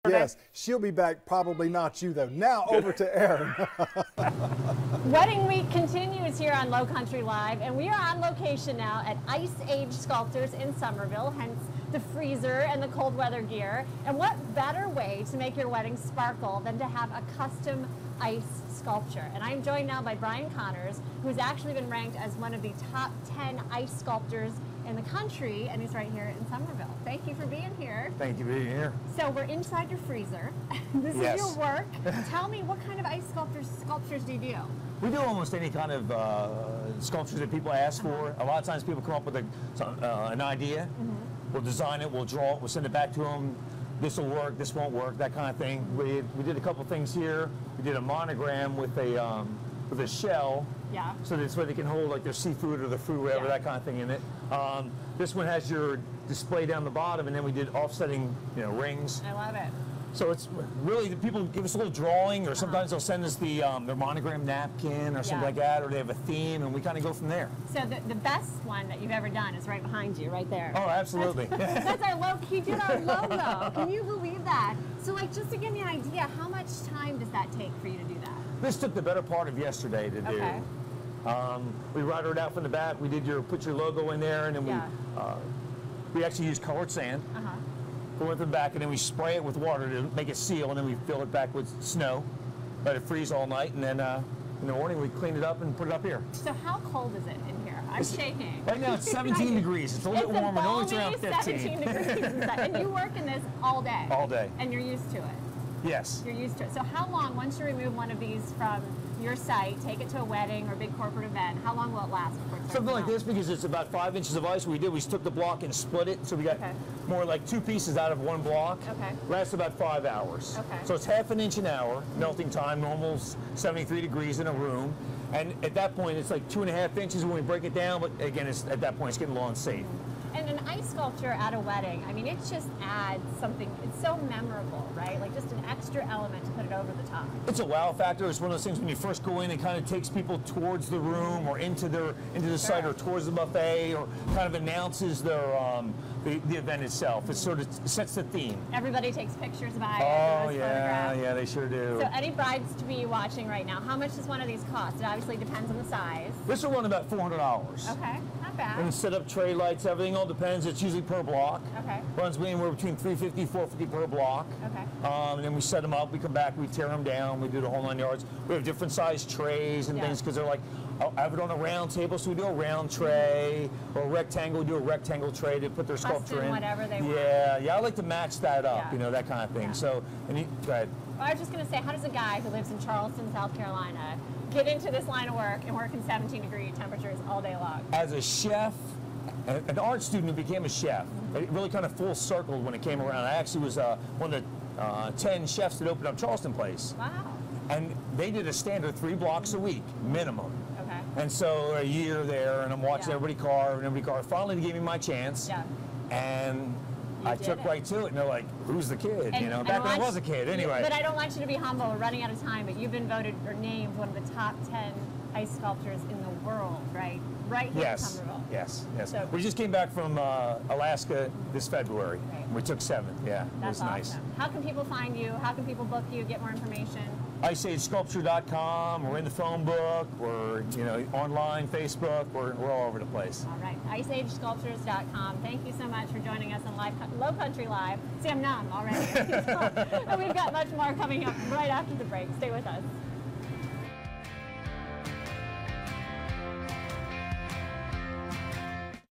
Yes, she'll be back, probably not you though. Now over to Erin. Wedding week continues here on Low Country Live, and we are on location now at Ice Age Sculptures in Somerville, hence the freezer and the cold weather gear. And what better way to make your wedding sparkle than to have a custom ice sculpture? And I'm joined now by Brian Connors, who's actually been ranked as one of the top 10 ice sculptors in the country, and he's right here in Somerville. Thank you for being here. Thank you for being here. So we're inside your freezer. This is your work. Tell me, what kind of ice sculptures do you do? We do almost any kind of sculptures that people ask for. A lot of times people come up with an idea. We'll design it, we'll draw it, we'll send it back to them. This will work, this won't work, that kind of thing. We did a couple things here. We did a monogram with a shell. Yeah. So this way they can hold like their seafood or their fruit, whatever, that kind of thing in it. This one has your display down the bottom, and then we did offsetting, rings. I love it. So it's really, the people give us a little drawing, or sometimes they'll send us their monogram napkin or something like that, or they have a theme, and we kind of go from there. So the best one that you've ever done is right behind you, right there. Oh, absolutely. That's our logo. He did our logo. Can you believe that? So, like, just to give me an idea, how much time does that take for you to do that? This took the better part of yesterday to do. Okay. We routed it out from the back. We did put your logo in there, and then we actually used colored sand. Go in the back, and then we spray it with water to make it seal, and then we fill it back with snow, let it freeze all night, and then in the morning we clean it up and put it up here. So how cold is it in here? I'm shaking. Right now it's 17 degrees. It's a little bit warmer. Normally it's around 15. 17 degrees inside. And you work in this all day? All day. And you're used to it? Yes. You're used to it. So how long, once you remove one of these from your site, take it to a wedding or big corporate event, how long will it last before it starts Something like this, because it's about 5 inches of ice. We took the block and split it, so we got more like 2 pieces out of one block. Lasts about 5 hours. So it's half an inch an hour, melting time, normal 73 degrees in a room. And at that point, it's like 2.5 inches when we break it down, but again, at that point, it's getting low and safe. And an ice sculpture at a wedding, I mean, it just adds something, it's so memorable, right? Like just an extra element to put it over the top. It's a wow factor. It's one of those things when you first go in, it kind of takes people towards the room or into the site or towards the buffet, or kind of announces their the event itself. It sort of sets the theme. Everybody takes pictures by it. Oh yeah, they sure do. So any brides to be watching right now, how much does one of these cost? It obviously depends on the size. This will run about $400. Okay, not bad. And set up tray lights, everything all depends. It's usually per block. Okay. Runs anywhere between $350, $450 per block. Okay. And then we set them up. We come back. We tear them down. We do the whole 9 yards. We have different size trays and things, because they're like, I have it on a round table, so we do a round tray, or a rectangle. We do a rectangle tray to put their sculpture in. Whatever they want. Yeah. I like to match that up. That kind of thing. So, go ahead. Well, I was just going to say, how does a guy who lives in Charleston, South Carolina, get into this line of work and work in 17-degree temperatures all day long? As a chef, an art student who became a chef, it really kind of full circled when it came around. I actually was one of the 10 chefs that opened up Charleston Place. Wow. And they did a standard 3 blocks a week, minimum. Okay. And so a year there, and I'm watching everybody carve. Finally, they gave me my chance. Yeah. And I took right to it, and they're like, who's the kid? Back when I was a kid, anyway. But I don't want you to be humble. We're running out of time, but you've been voted or named one of the top 10 ice sculptors in the world, right? Right here in Somerville. Yes. So, we just came back from Alaska this February. We took 7, That's it was nice. Awesome. How can people find you? How can people book you, get more information? IceAgeSculpture.com. We're in the phone book. We're online, Facebook. We're all over the place. All right, IceAgeSculptures.com. Thank you so much for joining us on Low Country Live. See, I'm numb already. And we've got much more coming up right after the break. Stay with us.